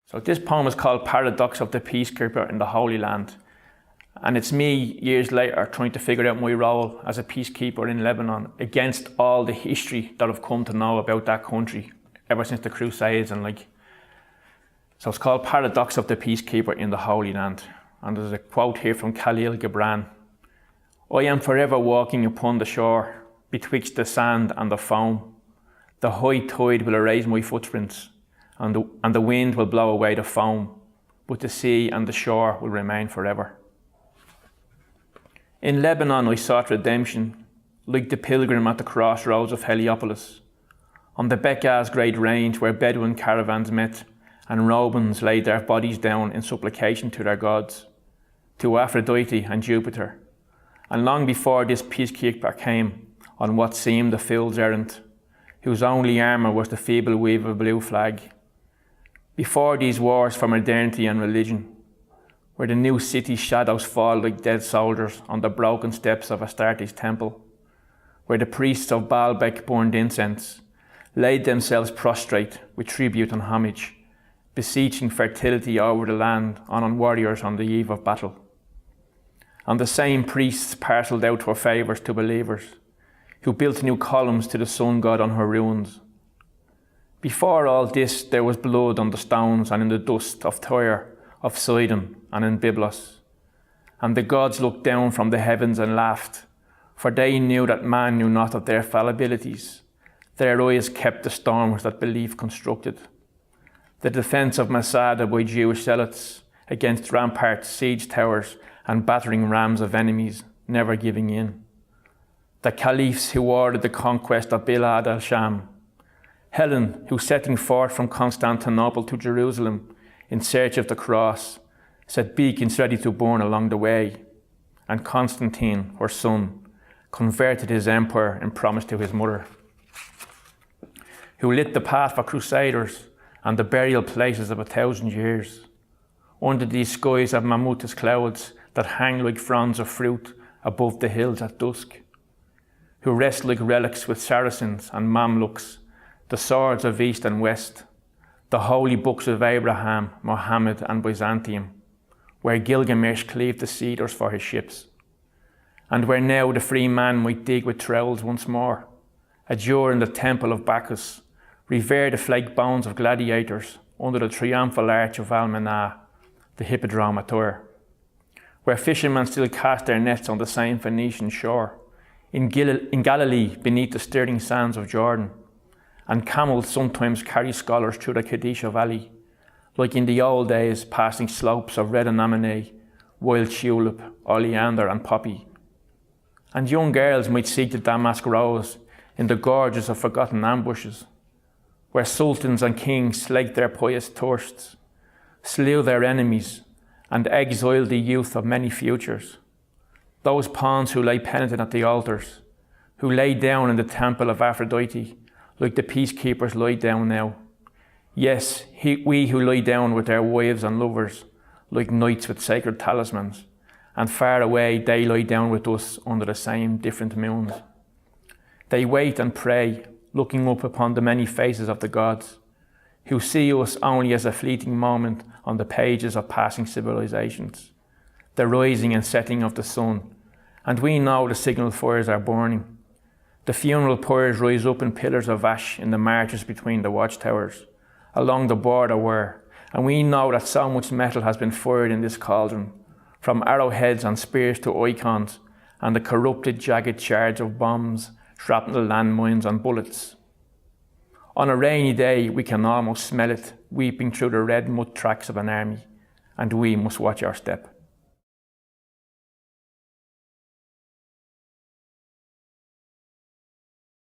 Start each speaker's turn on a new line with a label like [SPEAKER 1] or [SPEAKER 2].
[SPEAKER 1] So this poem is called Paradox of the Peacekeeper in the Holy Land. And it's me, years later, trying to figure out my role as a peacekeeper in Lebanon against all the history that I've come to know about that country ever since the Crusades So it's called Paradox of the Peacekeeper in the Holy Land. And there's a quote here from Khalil Gibran. I am forever walking upon the shore, betwixt the sand and the foam. The high tide will erase my footprints, and the wind will blow away the foam, but the sea and the shore will remain forever. In Lebanon I sought redemption, like the pilgrim at the crossroads of Heliopolis, on the Bekaa great range where Bedouin caravans met, and Romans laid their bodies down in supplication to their gods, to Aphrodite and Jupiter. And long before this peacekeeper came on what seemed a fool's errand, whose only armour was the feeble wave of a blue flag. Before these wars for modernity and religion, where the new city's shadows fall like dead soldiers on the broken steps of Astarte's temple, where the priests of Baalbek burned incense, laid themselves prostrate with tribute and homage, beseeching fertility over the land on warriors on the eve of battle. And the same priests parcelled out her favours to believers, who built new columns to the sun god on her ruins. Before all this, there was blood on the stones and in the dust of Tyre, of Sidon, and in Byblos. And the gods looked down from the heavens and laughed, for they knew that man knew not of their fallibilities. Their eyes kept the storms that belief constructed. The defence of Masada by Jewish zealots against ramparts, siege towers, and battering rams of enemies, never giving in. The caliphs who ordered the conquest of Bilad al-Sham. Helen, who setting forth from Constantinople to Jerusalem in search of the cross, set beacons ready to burn along the way. And Constantine, her son, converted his empire in promise to his mother, who lit the path for crusaders and the burial places of 1,000 years. Under these skies of mammothous clouds that hang like fronds of fruit above the hills at dusk, who rest like relics with Saracens and Mamluks, the swords of East and West, the holy books of Abraham, Mohammed and Byzantium, where Gilgamesh cleaved the cedars for his ships, and where now the free man might dig with trowels once more, adjure in the temple of Bacchus, revere the flake bones of gladiators under the triumphal arch of Almanah, the hippodrome at Tyre, where fishermen still cast their nets on the same Phoenician shore, in Galilee beneath the stirring sands of Jordan, and camels sometimes carry scholars through the Kadisha Valley, like in the old days passing slopes of red anemone, wild tulip, oleander and poppy. And young girls might seek the damask rose in the gorges of forgotten ambushes, where sultans and kings slaked their pious thirsts, slew their enemies, and exiled the youth of many futures. Those pawns who lay penitent at the altars, who lay down in the temple of Aphrodite, like the peacekeepers lie down now. Yes, we who lie down with their wives and lovers, like knights with sacred talismans, and far away they lie down with us under the same different moons. They wait and pray, looking up upon the many faces of the gods, who see us only as a fleeting moment on the pages of passing civilizations, the rising and setting of the sun, and we know the signal fires are burning. The funeral pyres rise up in pillars of ash in the marches between the watchtowers, along the border where, and we know that so much metal has been fired in this cauldron, from arrowheads and spears to icons, and the corrupted jagged shards of bombs, shrapnel, landmines and bullets. On a rainy day we can almost smell it, weeping through the red mud tracks of an army, and we must watch our step.